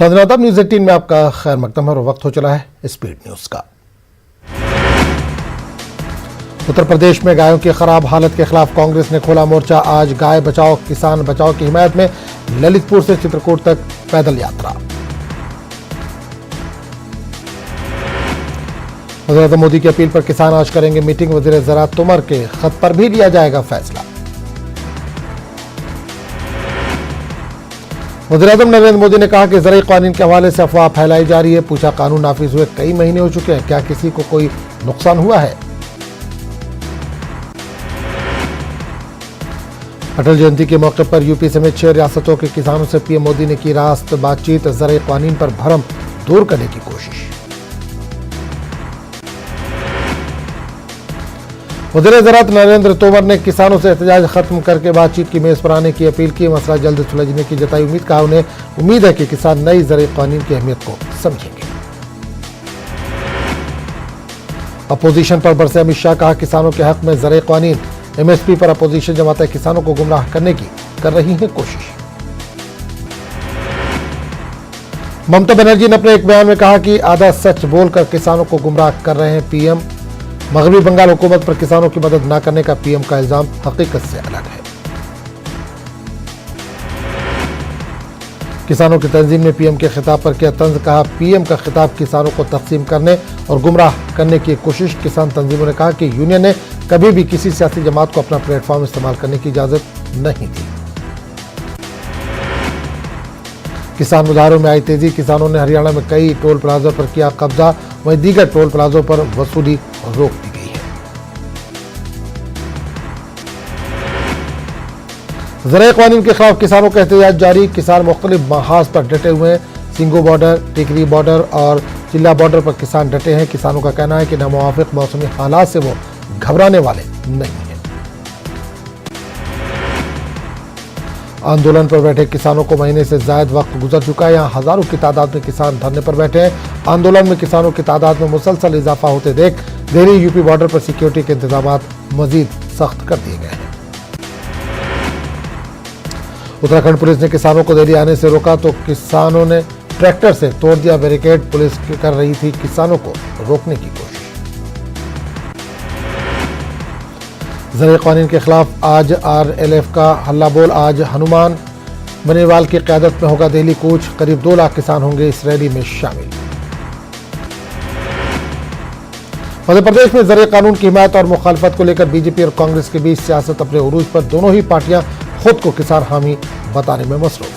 नाज़रीन, न्यूज़ 18 में आपका खैर मकदम है और वक्त हो चला है स्पीड न्यूज़ का। उत्तर प्रदेश में गायों की खराब हालत के खिलाफ कांग्रेस ने खोला मोर्चा। आज गाय बचाओ किसान बचाओ की हिमायत में ललितपुर से चित्रकूट तक पैदल यात्रा। वज़ीर-ए-आज़म मोदी की अपील पर किसान आज करेंगे मीटिंग। वज़ीर ज़राअत तोमर के खत पर भी लिया जाएगा फैसला। वज़ीर-ए-आज़म नरेंद्र मोदी ने कहा कि ज़रूरी कानून के हवाले से अफवाह फैलाई जा रही है। पूछा, कानून नाफिज हुए कई महीने हो चुके हैं, क्या किसी को कोई नुकसान हुआ है? अटल जयंती के मौके पर यूपी समेत 6 रियासतों के किसानों से पीएम मोदी ने की रास्त बातचीत। ज़रूरी कानून पर भ्रम दूर करने की कोशिश। वज़ीर ज़राअत नरेंद्र तोमर ने किसानों से एहतजाज खत्म करके बातचीत की मेज पर आने की अपील की। मसला जल्द सुलझने की जताई उम्मीद। कहा, उन्हें उम्मीद है कि किसान नई ज़रूरी कानून की अहमियत को समझेंगे। अपोजिशन पर बरसे अमित शाह। कहा, किसानों के हक में ज़रूरी कानून। एमएसपी पर अपोजिशन जमातें किसानों को गुमराह करने की कर रही हैं कोशिश। ममता बनर्जी ने अपने एक बयान में कहा कि आधा सच बोलकर किसानों को गुमराह कर रहे हैं पीएम। मगरबी बंगाल हुकूमत पर किसानों की मदद न करने का पीएम का इल्जाम हकीकत से अलग है। किसानों की तंजीम ने पीएम के खिताब पर किया तंज। कहा, पीएम का खिताब किसानों को तकसीम करने और गुमराह करने की कोशिश। किसान तंजीमों ने कहा कि यूनियन ने कभी भी किसी सियासी जमात को अपना प्लेटफॉर्म इस्तेमाल करने की इजाजत नहीं दी। किसान मुजाहरों में आई तेजी। किसानों ने हरियाणा में कई टोल प्लाजा पर किया कब्जा। वहीं दीगर टोल प्लाजों पर वसूली रोक दी गई है। ज़रूरी कानून के खिलाफ किसानों का एहतजाज जारी। किसान मुख्तलिफ महाज पर डटे हुए हैं। सिंगू बॉर्डर, टिकरी बॉर्डर और चिल्ला बॉर्डर पर किसान डटे हैं। किसानों का कहना है कि नामुवाफिक मौसमी हालात से वो घबराने वाले नहीं हैं। आंदोलन पर बैठे किसानों को महीने से ज्यादा वक्त गुजर चुका है। यहाँ हजारों की तादाद में किसान धरने पर बैठे हैं। आंदोलन में किसानों की तादाद में मुसलसल इजाफा होते देख दिल्ली यूपी बॉर्डर पर सिक्योरिटी के इंतजाम मजीद सख्त कर दिए गए हैं। उत्तराखंड पुलिस ने किसानों को दिल्ली आने से रोका तो किसानों ने ट्रैक्टर से तोड़ दिया बैरिकेड। पुलिस कर रही थी किसानों को रोकने की कोशिश। ज़रूरी कानून के खिलाफ आज आरएलएफ का हल्ला बोल। आज हनुमान बनीवाल की क़यादत में होगा दिल्ली कूच। करीब 2 लाख किसान होंगे इस रैली में शामिल। मध्य प्रदेश में ज़रूरी कानून की हिमायत और मुखालफत को लेकर बीजेपी और कांग्रेस के बीच सियासत अपने उरूज पर। दोनों ही पार्टियां खुद को किसान हामी बताने में मसरूफ।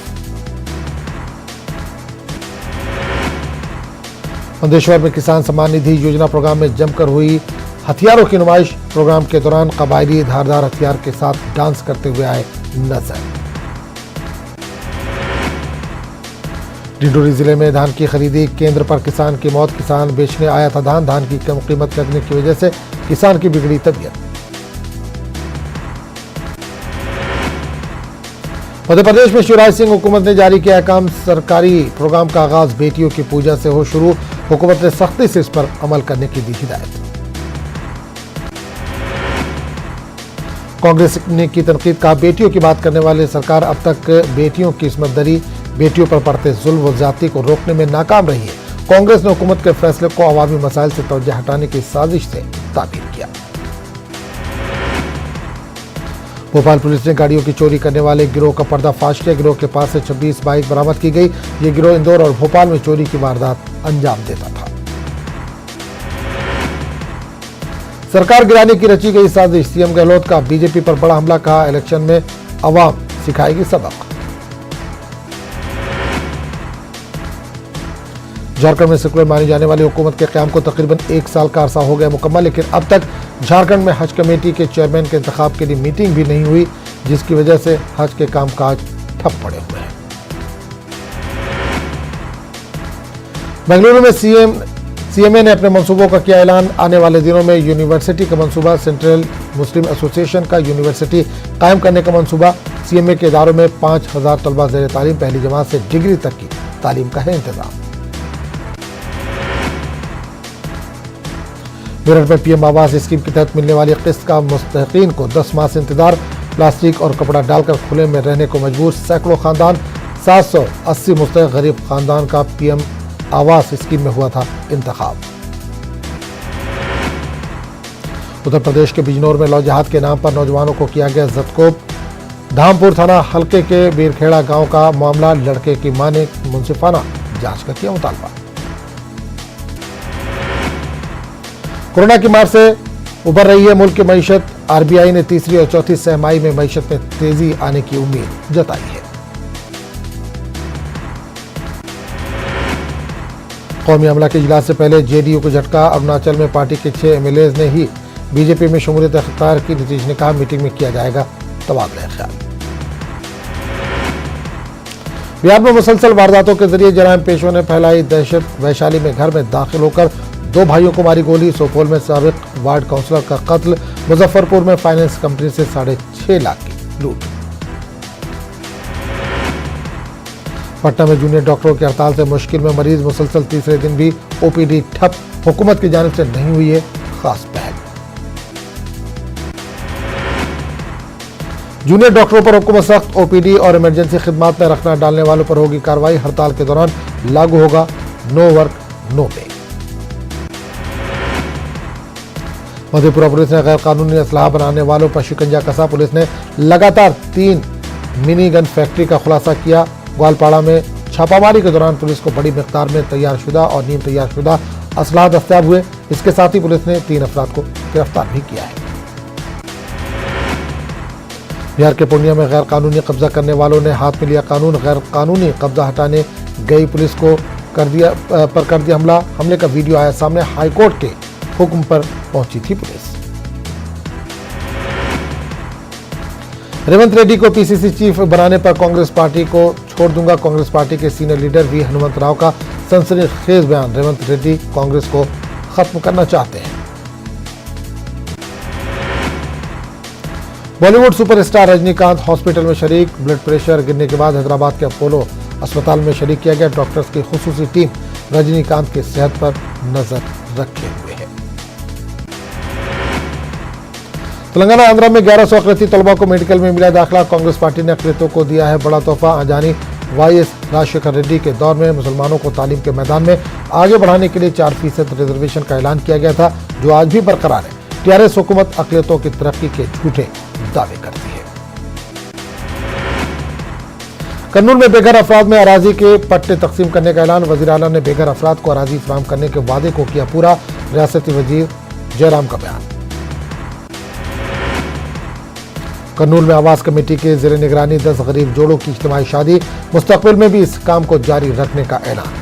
मंदेश्वर में किसान सम्मान निधि योजना प्रोग्राम में जमकर हुई हथियारों की नुमाइश। प्रोग्राम के दौरान कबायली धारदार हथियार के साथ डांस करते हुए आए नजर। डिंडोरी जिले में धान की खरीदी केंद्र पर किसान की मौत। किसान बेचने आया था धान की कम कीमत लगने की वजह से किसान की बिगड़ी तबीयत। मध्य प्रदेश में शिवराज सिंह हुकूमत ने जारी किया अहकाम। सरकारी प्रोग्राम का आगाज बेटियों की पूजा से हो शुरू। हुकूमत ने सख्ती से इस पर अमल करने की दी हिदायत। कांग्रेस ने की तनकीद। कहा, बेटियों की बात करने वाले सरकार अब तक बेटियों की इस्मत दरी, बेटियों पर पड़ते जुल्म व ज्यादती को रोकने में नाकाम रही है। कांग्रेस ने हुकूमत के फैसले को अवामी मसाइल से तवज्जो हटाने की साजिश से ताबीर किया। भोपाल पुलिस ने गाड़ियों की चोरी करने वाले गिरोह का पर्दाफाश किया। गिरोह के पास से 26 बाइक बरामद की गई। ये गिरोह इंदौर और भोपाल में चोरी की वारदात अंजाम देता था। सरकार गिराने की रची गई साजिश। सीएम गहलोत का बीजेपी पर बड़ा हमला। कहा, इलेक्शन में अवाम सिखाएगी सबक। झारखंड में सेकुलर मानी जाने वाली हुकूमत के क़याम को तकरीबन 1 साल का अरसा हो गया मुकम्मल, लेकिन अब तक झारखंड में हज कमेटी के चेयरमैन के इंतखाब के लिए मीटिंग भी नहीं हुई, जिसकी वजह से हज के कामकाज ठप पड़े हुए हैं। बेंगलुरु में सीएमए ने अपने मंसूबों का किया ऐलान। आने वाले दिनों में यूनिवर्सिटी का मंसूबा। सेंट्रल मुस्लिम एसोसिएशन का यूनिवर्सिटी कायम करने का मंसूबा। सीएमए के इदारों में 5000 तलबा ज़ेर तालीम पहली जमात से डिग्री तक की तालीम का है इंतजाम। मेरठ में पीएम आवास स्कीम के तहत मिलने वाली किस्त का मुस्तहिकीन को 10 माह से इंतजार। प्लास्टिक और कपड़ा डालकर खुले में रहने को मजबूर सैकड़ों खानदान। 780 मुस्तहिक गरीब खानदान का PM आवास स्कीम में हुआ था इंतखाब। उत्तर प्रदेश के बिजनौर में लौ जिहाद के नाम पर नौजवानों को किया गया जदकोब। धामपुर थाना हल्के के बीरखेड़ा गांव का मामला, लड़के की मां ने मुंसिफाना जांच का किया मुतालबा। कोरोना की मार से उबर रही है मुल्क की मईशत। RBI ने तीसरी और चौथी सहमाही में मईशत में तेजी आने की उम्मीद जताई है। कौमी अमला के इजलास से पहले JDU को झटका। अरुणाचल में पार्टी के 6 MLAs ने ही BJP में शमूलियत इख्तियार की। नीतीश ने कहा मीटिंग में किया जाएगा तबादला ख्याल। बिहार में मुसलसल वारदातों के जरिए जराइम पेशों ने फैलाई दहशत। वैशाली में घर में दाखिल होकर 2 भाइयों को मारी गोली। सुपौल में साबिक वार्ड काउंसलर का कत्ल। मुजफ्फरपुर में फाइनेंस कंपनी से 6.5 लाख की लूट। पटना में जूनियर डॉक्टरों की हड़ताल से मुश्किल में मरीज। मुसलसल तीसरे दिन भी OPD ठप। हुकूमत की जानिब से नहीं हुई है खास पहल। जूनियर डॉक्टरों पर हुकूमत सख्त। OPD और इमरजेंसी खिदमात में रखना डालने वालों पर होगी कार्रवाई। हड़ताल के दौरान लागू होगा नो वर्क नो पे। मधेपुरा पुलिस ने गैर कानूनी असलाह बनाने वालों पर शिकंजा कसा। पुलिस ने लगातार 3 मिनी गन फैक्ट्री का खुलासा किया। ग्वालपाड़ा में छापामारी के दौरान पुलिस को बड़ी मिकदार में तैयारशुदा और नीम तैयारशुदा असलाह दस्तयाब हुए। इसके साथ ही पुलिस ने 3 अफराद को गिरफ्तार भी किया है। बिहार के पूर्णिया में गैर कानूनी कब्जा करने वालों ने हाथ में लिया कानून। गैर कानूनी कब्जा हटाने गई पुलिस को कर दिया हमला। हमले का वीडियो आया सामने। हाईकोर्ट के हुक्म पर पहुंची थी पुलिस। रेवंत रेड्डी को PCC चीफ बनाने पर कांग्रेस पार्टी को छोड़ दूंगा। कांग्रेस पार्टी के senior leader V Hanumant Rao का सनसनीखेज बयान। रेवंत रेड्डी कांग्रेस को खत्म करना चाहते हैं। बॉलीवुड सुपरस्टार रजनीकांत हॉस्पिटल में शरीक। ब्लड प्रेशर गिरने के बाद हैदराबाद के अपोलो अस्पताल में शरीक किया गया। डॉक्टर्स की खुसूसी टीम रजनीकांत की सेहत पर नजर रखे हुए है। तेलंगाना आंध्रा में 1100 अक़लियती तलबा को मेडिकल में मिला दाखिला। कांग्रेस पार्टी ने अक़लियतों को दिया है बड़ा तोहफा। आजानी YS राजशेखर रेड्डी के दौर में मुसलमानों को तालीम के मैदान में आगे बढ़ाने के लिए 4% रिजर्वेशन का ऐलान किया गया था, जो आज भी बरकरार है। TRS हुकूमत अक़लियतों की तरक्की के झूठे दावे करती है। कन्नूर में बेघर अफराद में अराजी के पट्टे तकसीम करने का ऐलान। वज़ीर आला ने बेघर अफराद को अराजी फराहम करने के वादे को किया पूरा। रियासती वजीर जयराम का बयान। कन्नूर में आवास कमेटी के ज़ेरे निगरानी 10 गरीब जोड़ों की इज्तिमाई शादी। मुस्तकबिल में भी इस काम को जारी रखने का ऐलान।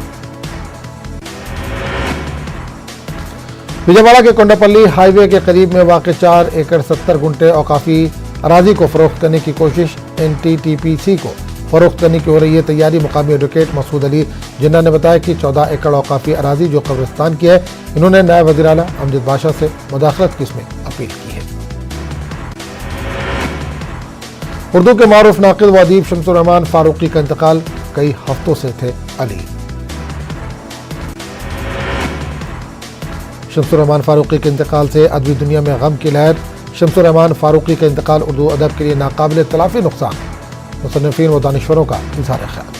विजयवाड़ा के कोंडापल्ली हाईवे के करीब में वाक़ 4 एकड़ 70 गुंठे औकाफी अराजी को फरोख्त करने की कोशिश। NTTPC को फरोख्त करने की हो रही है तैयारी। मुकामी एडवोकेट मसूद अली जिन्ना ने बताया कि 14 एकड़ औकाफी अराजी जो कब्रिस्तान की है, इन्होंने नायब वज़ीर आला अमजद बाशा से मुदाखलत की इसमें अपील की है। उर्दू के मारूफ नाक़िद व अदीब शम्सुर रहमान फारूकी का इंतकाल। कई हफ्तों से थे अली। शम्सुर रहमान फारूकी के इंतकाल से अदबी दुनिया में गम की लहर। शम्सुर रहमान फारूकी का इंतकाल उर्दू अदब के लिए नाकाबिल तलाफी नुकसान। मुसन्निफीन व दानिश्वरों का इज़हार ख्याल।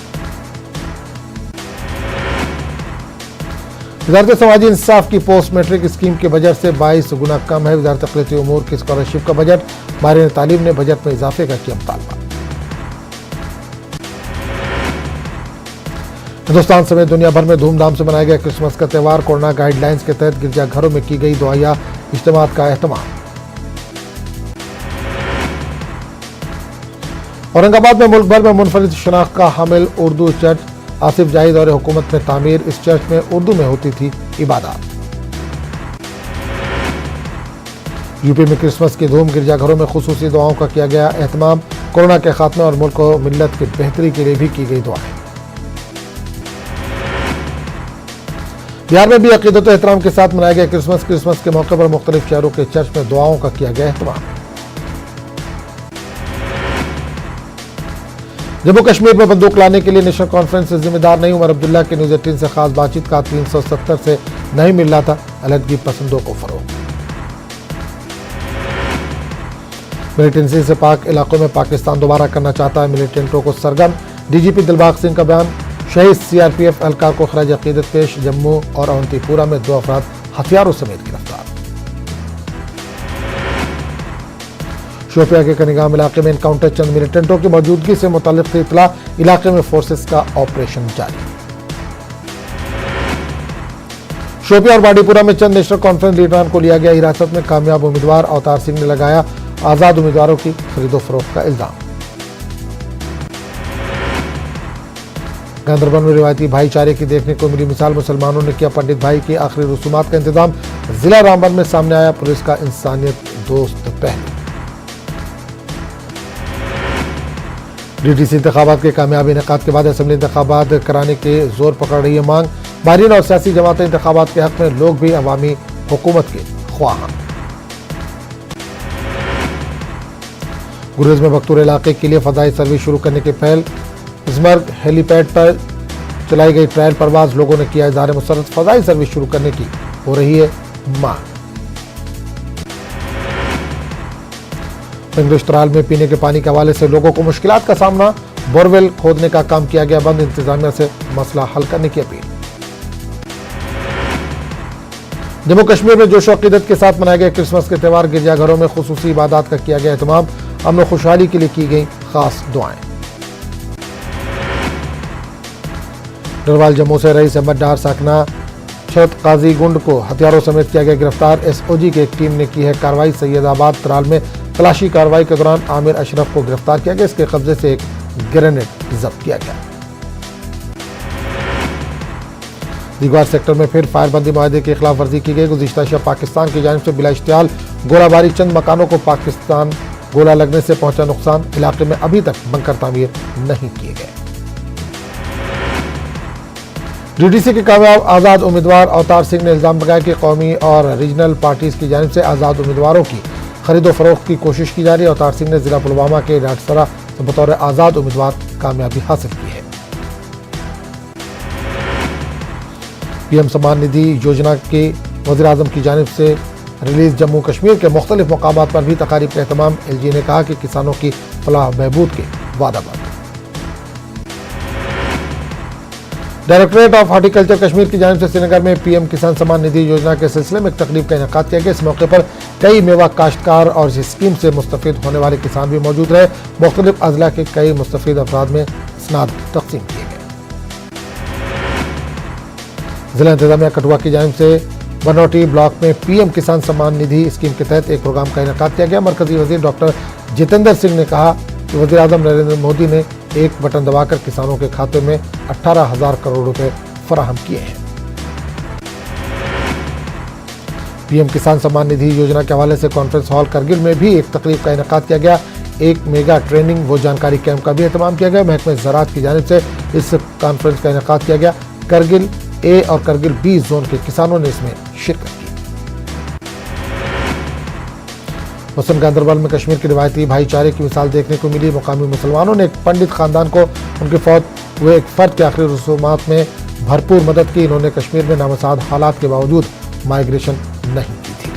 वज़ारत समाजी इंसाफ की पोस्ट मैट्रिक स्कीम के बजट से 22 गुना कम है। वज़ारत अक़लियती उमूर की स्कॉलरशिप का बजट। माहिरीन तालीम ने बजट में इजाफे का किया मुतालबा। हिंदुस्तान समेत दुनिया भर में धूमधाम से मनाया गया क्रिसमस का त्यौहार। कोरोना गाइडलाइंस के तहत गिरजाघरों में की गई दुआया इज्तिमात का एहतमाम। औरंगाबाद में मुल्क भर में मुनफरिद शनाख्त का हामिल उर्दू चर्च। आसिफ जाही दौरे हुकूमत में तामीर। इस चर्च में उर्दू में होती थी इबादत। यूपी में क्रिसमस की धूम। गिरजाघरों में खुसूसी दुआओं का किया गया एहतमाम। कोरोना के खात्मे और मुल्क व मिल्लत की बेहतरी के लिए भी की गई दुआएं। बिहार में भी अकीदत एहतराम के साथ मनाया गया क्रिसमस। क्रिसमस के मौके पर मुख्तलिफ शहरों के चर्च में दुआओं का किया गया एहतमाम। जम्मू कश्मीर में बंदूक लाने के लिए नेशनल कॉन्फ्रेंस से जिम्मेदार नहीं। उमर अब्दुल्ला के न्यूज़ 18 से खास बातचीत का 370 से नहीं मिल रहा था अलहदगी पसंदों को फरोग। मिलिटेंसी से पाक इलाकों में पाकिस्तान दोबारा करना चाहता है मिलिटेंटों को सरगर्म। डीजीपी दिलबाग सिंह का बयान, शहीद सीआरपीएफ एहलकार को खराज अकीदत पेश। जम्मू और अवंतीपुरा में 2 अफराद हथियारों समेत गिरफ्तार। शोपिया के कनिगाम इलाके में एनकाउंटर, चंद मिलिटेंटों की मौजूदगी से मुताल्लिक इत्तला, इलाके में फोर्सेस का ऑपरेशन जारी। शोपिया और बाडीपुरा में चंद नेशनल कॉन्फ्रेंस लीडरान को लिया गया हिरासत में। कामयाब उम्मीदवार अवतार सिंह ने लगाया आजाद उम्मीदवारों की खरीदो फरोख्त का इल्जाम। गांधरबल में रिवायती भाईचारे की देखने को मिली मिसाल, मुसलमानों ने किया पंडित भाई की आखिरी रसूमात का इंतजाम। जिला रामबन में सामने आया पुलिस का इंसानियत दोस्त पहलू। डीडीसी इंतखाबात के कामयाबी इनेकाद के बाद असेंबली इंतखाबात कराने के जोर पकड़ रही है मांग। बाहरीन और सियासी जमातें इंतखाबात के हक में, लोग भी अवामी हुकूमत के ख्वाह। गुरेज में बख्तूर इलाके के लिए फजाई सर्विस शुरू करने की पहल। इस्मर्ग हेलीपैड पर चलाई गई ट्रायल परवाज, लोगों ने किया इज़हार मुसर्रत। फजाई सर्विस शुरू करने की हो रही है मांग। इंग्लिश तराल में पीने के पानी के हवाले से लोगों को मुश्किलात का सामना, बोरवेल खोदने का काम किया गया बंद। इंतजामिया से मसला हल करने की अपील। जम्मू कश्मीर में जोश अकीदत के साथ मनाए गए क्रिसमस के त्यौहार, गिरजाघरों में खुसूसी इबादत का किया गया एहतमाम। अमन और खुशहाली के लिए की गई खास दुआएं। डरवाल जम्मू से रईस अहमद डार साकना शरत काजी गुंड को हथियारों समेत किया गया गिरफ्तार। एसओजी की एक टीम ने की है कार्रवाई। सैयदाबाद तराल में तलाशी कार्रवाई के दौरान आमिर अशरफ को गिरफ्तार किया गया। इसके कब्जे से एक ग्रेनेड जब्त किया गया। दीगवार सेक्टर में फिर फायरबंदी माहदे की खिलाफ वर्जी की गई। गुज़िश्ता शब पाकिस्तान की जानिब से बिला इश्तियाल गोलाबारी, चंद मकानों को पाकिस्तान गोला लगने से पहुंचा नुकसान। इलाके में अभी तक बंकर तामीर नहीं किए गए। डीडीसी के कामयाब आजाद उम्मीदवार अवतार सिंह ने इल्जाम लगाया कि कौमी और रीजनल पार्टीज की जानिब से आजाद उम्मीदवारों की खरीदो फरोख्त की कोशिश की जा रही है। अवतार सिंह ने जिला पुलवामा के डाटसरा से बतौर आजाद उम्मीदवार कामयाबी हासिल की है। पीएम सम्मान निधि योजना के वज़ीर आज़म की जानिब से रिलीज जम्मू कश्मीर के मुख्तलिफ मकामात पर भी तकारीब का एहतमाम। एलजी ने कहा कि किसानों की फलाह बहबूद के वादाबाद। डायरेक्टरेट ऑफ हॉर्टिकल्चर कश्मीर की जानिब से श्रीनगर में पीएम किसान सम्मान निधि योजना के सिलसिले में एक तकरीब का इनेकाद किया गया। इस मौके पर कई मेवा काश्तकार और इस स्कीम से मुस्तफिद होने वाले किसान भी मौजूद रहे। मुख्तलिफ अजला के कई मुस्तफिद अफराद में स्नाद तकसीम किए गए। जिला इंतजामिया कठुआ की जानिब से बनौटी ब्लॉक में पीएम किसान सम्मान निधि स्कीम के तहत एक प्रोग्राम का इनेकाद किया गया। मरकजी वजीर डॉक्टर जितेंद्र सिंह ने कहा कि वज़ीर आज़म नरेंद्र मोदी ने एक बटन दबाकर किसानों के खाते में 18,000 करोड़ रुपए फराहम किए हैं। पीएम किसान सम्मान निधि योजना के हवाले से कॉन्फ्रेंस हॉल करगिल में भी एक तकरीब का इनेकाद किया गया। एक मेगा ट्रेनिंग व जानकारी कैंप का भी एहतमाम किया गया। महकमे ज़राअत की जानिब से इस कॉन्फ्रेंस का इनेकाद किया गया। करगिल ए और करगिल बी जोन के किसानों ने इसमें शिरकत की। मुस्लिम गांधरबल में कश्मीर के रिवायती भाईचारे की मिसाल देखने को मिली। मुकामी मुसलमानों ने एक पंडित खानदान को उनके फौत हुए एक फर्द के आखिरी रसूमात में भरपूर मदद की। इन्होंने कश्मीर में नामसाद हालात के बावजूद माइग्रेशन नहीं की थी।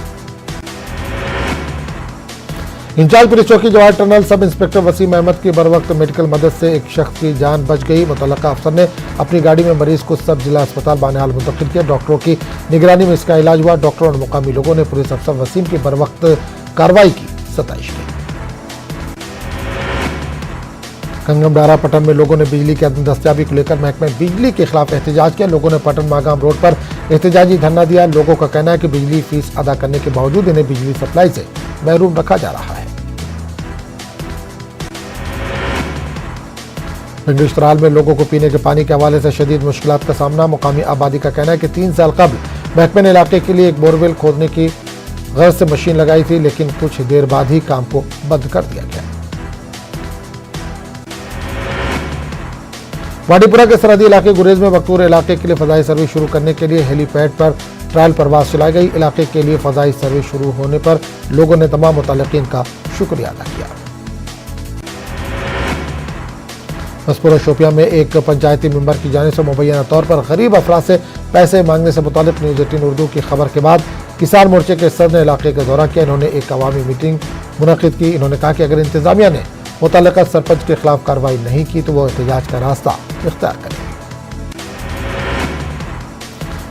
इंचार्ज पुलिस चौकी Jawahar tunnel sub inspector Wasim Ahmad की बरवक्त मेडिकल मदद से एक शख्स की जान बच गई। मुतल्लका अफसर ने अपनी गाड़ी में मरीज को सब जिला अस्पताल बानेहाल मुंतकिल किया। डॉक्टरों की निगरानी में इसका इलाज हुआ। डॉक्टरों और मुकामी लोगों ने पुलिस अफसर वसीम की बरवक्त कार्रवाई की सताइश की। कंगमडारा पटन में लोगों ने बिजली की अदम दस्तयाबी को लेकर महकमे बिजली के खिलाफ एहतजाज किया। लोगों ने पटन मागाम रोड पर एहतजाजी धरना दिया। लोगों का कहना है कि बिजली फीस अदा करने के बावजूद इन्हें बिजली सप्लाई से महरूम रखा जा रहा है। इंग्लिश तराल में लोगों को पीने के पानी के हवाले से शदीद मुश्किलात का सामना। मुकामी आबादी का कहना है कि 3 साल कबल महकमे ने इलाके के लिए एक बोरवेल खोदने की गर्ज से मशीन लगाई थी, लेकिन कुछ देर बाद ही काम को बंद कर दिया गया। वाडीपुरा के सरहदी इलाके गुरेज में बख्तूर इलाके के लिए फजाई सर्विस शुरू करने के लिए हेलीपैड पर ट्रायल परवाज चलाई गई। इलाके के लिए फजाई सर्विस शुरू होने पर लोगों ने तमाम मुतल्लिकीन का शुक्रिया अदा किया। मसपूरा शोपिया में एक पंचायती मेंबर की जानिब से मुबैना तौर पर गरीब अफराद से पैसे मांगने से मुतालिक न्यूज़ 18 उर्दू की खबर के बाद किसान मोर्चे के सदर ने इलाके का दौरा किया। इन्होंने एक अवामी मीटिंग मुनक़िद की। इन्होंने कहा कि अगर इंतजामिया ने मुतल्लिका सरपंच के खिलाफ कार्रवाई नहीं की तो वो एहतजाज का रास्ता इख्तियार करेंगे।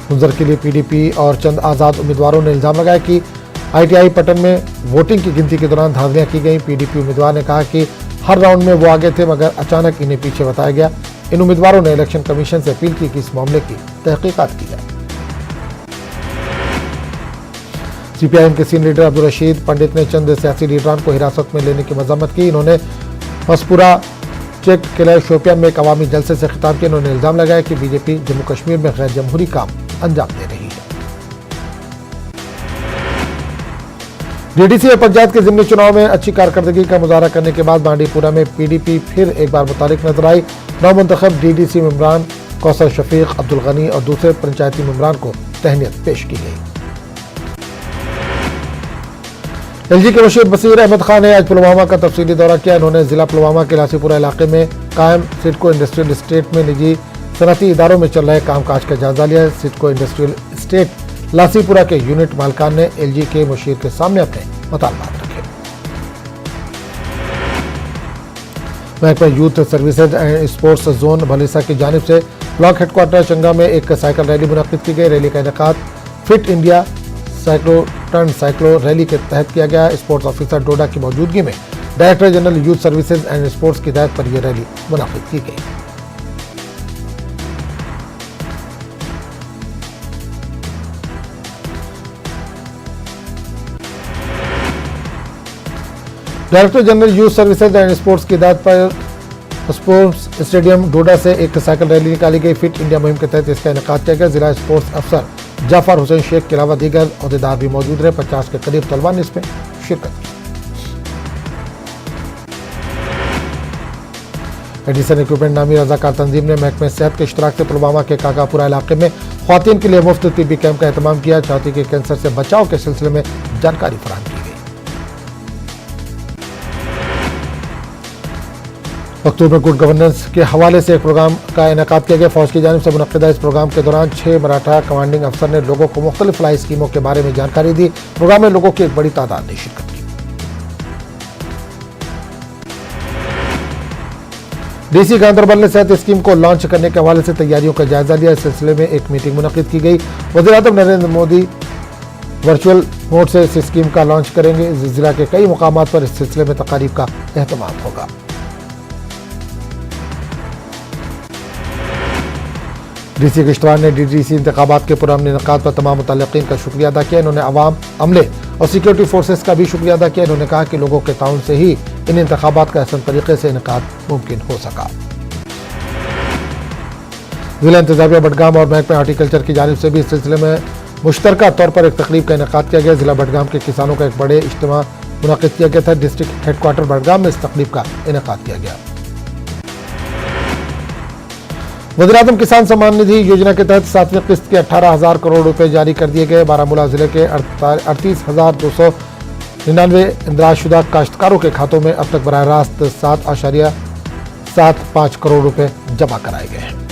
मुंजर के लिए पीडीपी और चंद आज़ाद उम्मीदवारों ने इल्जाम लगाया कि ITI पटन में वोटिंग की गिनती के दौरान धांधलियां की गई। पीडीपी उम्मीदवार ने कहा कि हर राउंड में वो आगे थे मगर अचानक इन्हें पीछे बताया गया। इन उम्मीदवारों ने इलेक्शन कमीशन से अपील की कि इस मामले की तहकीकात की जाए। CPIM के सीनियर लीडर अब्दुल रशीद पंडित ने चंद सियासी लीडरान को हिरासत में लेने की मजम्मत की। इन्होंने मसपूरा चेक किला शोपियान में एक अवामी जलसे से खिताब किया। इन्होंने इल्जाम लगाया कि बीजेपी जम्मू कश्मीर में गैर जमहूरी काम अंजाम दे रही है। DDC और पंचायत के जिमनी चुनाव में अच्छी कारकर्दगी का मुजाहरा करने के बाद बांडीपुरा में PDP फिर एक बार मुतारिक नजर आई। नवमुंतखब DDC मेंबरान कौसर शफीक, अब्दुल गनी और दूसरे पंचायती मेंबरान को तहनीत पेश की गई। LG के मुशीर बसीर अहमद खान ने आज पुलवामा का तफसीली दौरा किया। इन्होंने जिला पुलवामा के लासीपुरा इलाके में कायम सिडको इंडस्ट्रियल एस्टेट में निजी सनती इदारों में चल रहे कामकाज का जायजा लिया। सिडको इंडस्ट्रियल एस्टेट लासीपुरा के यूनिट मालिकान ने LG के मुशीर के सामने अपने मुतालबात रखे। महकमा youth services and sports zone Bhalessa की जानिब से ब्लॉक हेडक्वार्टर चंगा में एक साइकिल रैली मुनक्किद की गई। रैली का इनेकाद फिट इंडिया साइक्लो रैली के तहत किया गया। स्पोर्ट्स ऑफिसर डोडा की मौजूदगी में director general youth services and sports की हिदायत पर यह रैली मुनक्किद की गई। Director general youth services and sports की हिदायत पर स्पोर्ट्स स्टेडियम डोडा से एक साइकिल रैली निकाली गई। फिट इंडिया मुहिम के तहत इसका इनेकाद किया गया। जिला स्पोर्ट्स अफसर जाफर हुसैन शेख के अलावा दीगर अहदेदार भी मौजूद रहे। 50 के करीब तलबा ने इसमें शिरकत की। एडिसन इक्विपमेंट नामी रजाकार तंजीम ने महकमे सेहत के इश्तराक से पुलवामा के काकापुरा इलाके में ख्वातीन के लिए मुफ्त तिब्बी कैंप का एहतमाम किया। छाती के कैंसर से बचाव के सिलसिले में जानकारी फराहम की गई। पख्तून में गुड गवर्नेंस के हवाले से एक प्रोग्राम का इनेकाद किया गया। फौज की जानिब से मुनक्किदा इस प्रोग्राम के दौरान 6 मराठा कमांडिंग अफसर ने लोगों को मुख्तलिफ फलाई स्कीमों के बारे में जानकारी दी। प्रोग्राम में लोगों की एक बड़ी तादाद ने शिरकत की। DC गांधरबल ने सेहत स्कीम को लॉन्च करने के हवाले से तैयारियों का जायजा लिया। इस सिलसिले में एक मीटिंग मुनक्किद की गई। वज़ीर-ए-आज़म नरेंद्र मोदी वर्चुअल मोड से इस स्कीम का लॉन्च करेंगे। जिला के कई मुकामात पर इस सिलसिले में तकारीब का एहतमाम होगा। DC किश्तवाड़ ने DDC इंतखाबात के पुरअमन इनेकाद पर तमाम मुतल्लिकीन का शुक्रिया अदा किया। इन्होंने अवाम, अमले और सिक्योरिटी फोर्सेस का भी शुक्रिया अदा किया। इन्होंने कहा कि लोगों के ताउन से ही इन इंतखाबात का अहसन तरीके से इनेकाद मुमकिन हो सका। जिला इंतजामिया बडगाम और महकमा हॉर्टिकल्चर की जानिब से भी इस सिलसिले में मुश्तरका तौर पर एक तकरीब का इनेकाद किया गया। जिला बडगाम के किसानों का एक बड़े इज्तिमा मुनक्किद किया गया था। डिस्ट्रिक्ट हेडक्वार्टर बडगाम में इस तकरीब का इनेकाद किया गया। वज़ीर-ए-आज़म किसान सम्मान निधि योजना के तहत 7वीं किस्त के 18,000 करोड़ रुपए जारी कर दिए गए। बारामूला जिले के 38,299 इंदराजशुदा काश्तकारों के खातों में अब तक बराह रास्त 7.75 करोड़ रुपए जमा कराए गए हैं।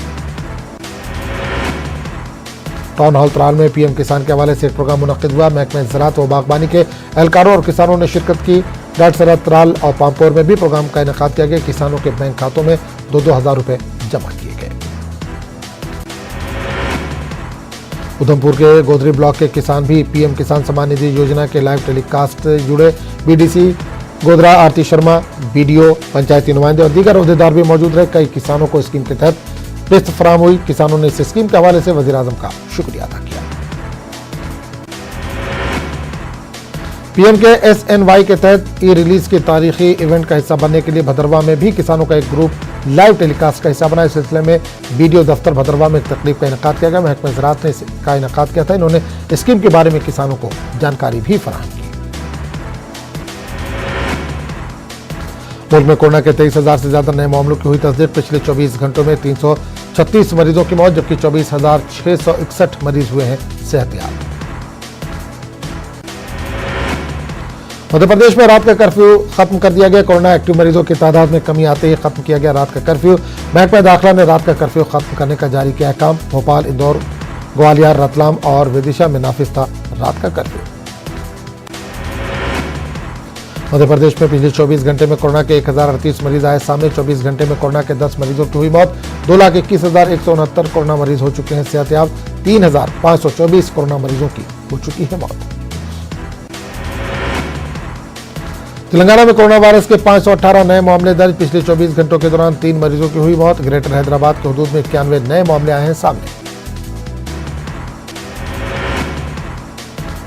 टाउन हॉल त्राल में PM किसान के हवाले से एक प्रोग्राम मुनक्किद हुआ। महकमे ज़राअत व बागबानी के एहलकारों और किसानों ने शिरकत की। डाट सरहद त्राल और पामपोर में भी प्रोग्राम का इनेकाद किया गया। किसानों के बैंक खातों में 2-2 हज़ार रुपए जमा किए गए। उधमपुर के गोदरी ब्लॉक के किसान भी PM किसान सम्मान निधि योजना के लाइव टेलीकास्ट से जुड़े। BDC गोदरा आरती शर्मा, BDO, पंचायती नुमाइंदे और दीगर अहदेदार भी मौजूद रहे। कई किसानों को स्कीम के तहत किस्त फराहम हुई। किसानों ने इस स्कीम के हवाले से वज़ीर-ए-आज़म का शुक्रिया अदा किया। PM के SNY के तहत रिलीज के तारीखी इवेंट का हिस्सा बनने के लिए भदरवा में भी किसानों का एक ग्रुप लाइव टेलीकास्ट का हिस्सा बना। इस सिलसिले में BDO दफ्तर भदरवा में एक तकरीब का इनेकाद किया गया। महकमा ज़राअत ने इसका इनेकाद किया था। इन्होंने स्कीम के बारे में किसानों को जानकारी भी फराहम की। मुल्क में कोरोना के 23,000 से ज्यादा नए मामलों की हुई तस्दीक। पिछले 24 घंटों में 336 मरीजों की मौत, जबकि 24,661 मरीज हुए हैं सेहतियाब। मध्य प्रदेश में रात का कर्फ्यू खत्म कर दिया गया। कोरोना एक्टिव मरीजों की तादाद में कमी आते ही खत्म किया गया रात का कर्फ्यू। महकमा दाखिला ने रात का कर्फ्यू खत्म करने का जारी किया अहकाम। भोपाल, इंदौर, ग्वालियर, रतलाम और विदिशा में नाफिज था रात का कर्फ्यू। मध्य प्रदेश में पिछले 24 घंटे में कोरोना के 1038 मरीज आए सामने। 24 घंटे में कोरोना के 10 मरीजों की हुई मौत। 2,21,169 कोरोना मरीज हो चुके हैं सेहतयाब। 3,524 कोरोना मरीजों की हो चुकी है मौत। तेलंगाना में कोरोना वायरस के 518 नए मामले दर्ज। पिछले 24 घंटों के दौरान 3 मरीजों की हुई मौत। ग्रेटर हैदराबाद के हुदूद में 91 नए मामले आए हैं सामने।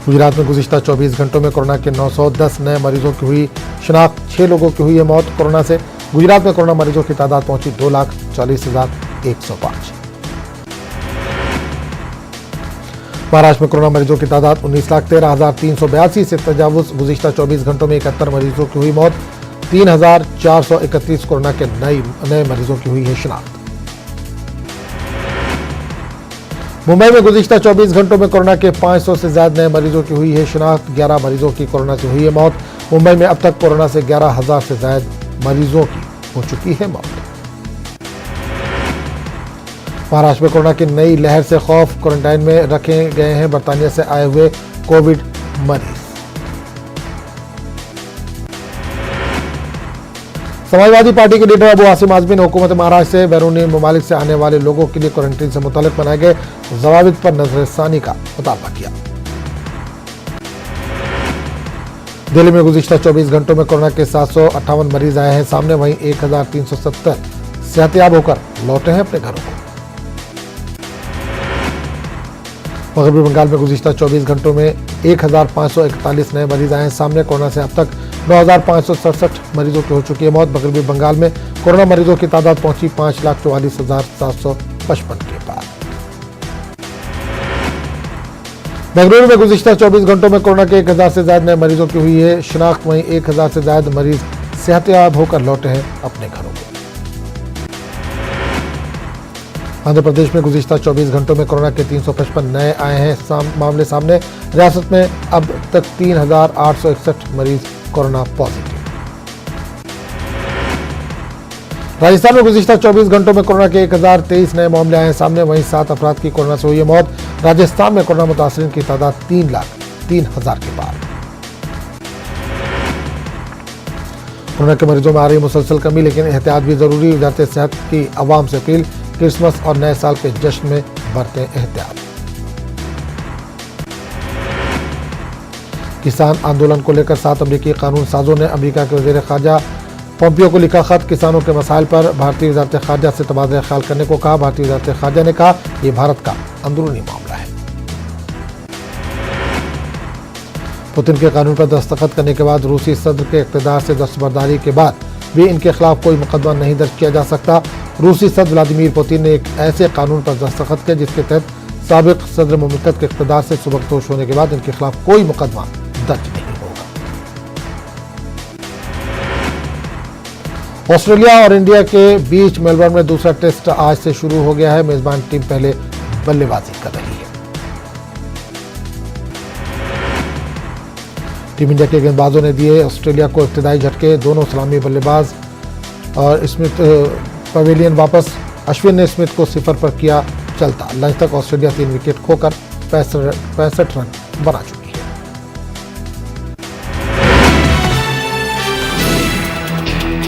गुजरात में गुज़िश्ता 24 घंटों में कोरोना के 910 नए मरीजों की हुई शिनाख्त। 6 लोगों की हुई है मौत कोरोना से। गुजरात में कोरोना मरीजों की तादाद पहुंची 2,40,105। महाराष्ट्र में कोरोना मरीजों की तादाद 19,13,382 से तजावुज। गुज़िश्ता 24 घंटों में 71 मरीजों की हुई मौत। 3,431 कोरोना के नए मरीजों की हुई है शिनाख्त। मुंबई में गुज़िश्ता 24 घंटों में कोरोना के 500 से ज्यादा नए मरीजों की हुई है शिनाख्त। 11 मरीजों की कोरोना से हुई है मौत। मुंबई में अब तक कोरोना से 11,000 से ज्यादा मरीजों की हो चुकी है मौत। महाराष्ट्र में कोरोना की नई लहर से खौफ। क्वारंटाइन में रखे गए हैं बर्तानिया से आए हुए कोविड मरीज। समाजवादी पार्टी के लीडर अबू आसिम आजमी ने हुकूमत महाराष्ट्र से बैरूनी ममालिक से आने वाले लोगों के लिए क्वारंटीन से मुतालिक बनाए गए जवाबित पर नजरसानी का मुतालबा किया। दिल्ली में गुज़िश्ता 24 घंटों में कोरोना के 758 मरीज आए हैं सामने। वहीं 1,370 सेहतयाब होकर लौटे हैं अपने घरों को। मगरबी बंगाल में गुज़िश्ता 24 घंटों में 1,541 नए मरीज आए हैं सामने। कोरोना से अब तक 9,567 मरीजों की हो चुकी है मौत। मगरबी बंगाल में कोरोना मरीजों की तादाद पहुंची 5,44,755 के पार। बेंगलुरु में गुज़िश्ता 24 घंटों में कोरोना के 1,000 से ज्यादा नए मरीजों की हुई है शिनाख्त। वहीं 1,000 से ज्यादा मरीज सेहतयाब होकर लौटे हैं अपने घरों को। आंध्र प्रदेश में गुज़िश्ता 24 घंटों में कोरोना के 355 नए आए हैं मामले सामने। रियासत में अब तक 3,861 मरीज कोरोना पॉजिटिव। राजस्थान में गुज़िश्ता 24 घंटों में कोरोना के 1,023 नए मामले आए हैं सामने। वहीं 7 अफराद की कोरोना से हुई है मौत। राजस्थान में कोरोना मुतासरीन की तादाद 3,03,000 के पार। कोरोना के मरीजों में आ रही मुसलसल कमी, लेकिन एहतियात भी जरूरी। वजारत सेहत की आवाम से अपील, क्रिसमस और नए साल के जश्न में बरतें एहतियात। किसान आंदोलन को लेकर 7 अमरीकी कानून साजों ने अमेरिका के वज़ीर ख़ारजा पोम्पियो को लिखा खत। किसानों के मसाइल पर भारतीय वज़ारत ख़ारजा से तबादला ख्याल करने को कहा। भारतीय वज़ारत ख़ारजा ने कहा यह भारत का अंदरूनी मामला है। पुतिन के कानून पर दस्तखत करने के बाद रूसी सदर के इक़्तिदार से दस्तबरदारी के बाद भी इनके खिलाफ कोई मुकदमा नहीं दर्ज किया जा सकता। रूसी सदर व्लादिमीर पुतिन ने एक ऐसे कानून पर दस्तखत किया जिसके तहत साबिक सदर मुमलिकत के इक़्तिदार से सुबकदोश होने के बाद इनके खिलाफ कोई मुकदमा दर्ज नहीं होगा। ऑस्ट्रेलिया और इंडिया के बीच मेलबर्न में दूसरा टेस्ट आज से शुरू हो गया है। मेजबान टीम पहले बल्लेबाजी कर रही है। टीम इंडिया के गेंदबाजों ने दिए ऑस्ट्रेलिया को इब्तिदाई झटके। दोनों सलामी बल्लेबाज और स्मिथ पवेलियन वापस। अश्विन ने स्मिथ को 0 पर किया चलता। लंच तक ऑस्ट्रेलिया 3 विकेट खोकर 65 रन बना चुका।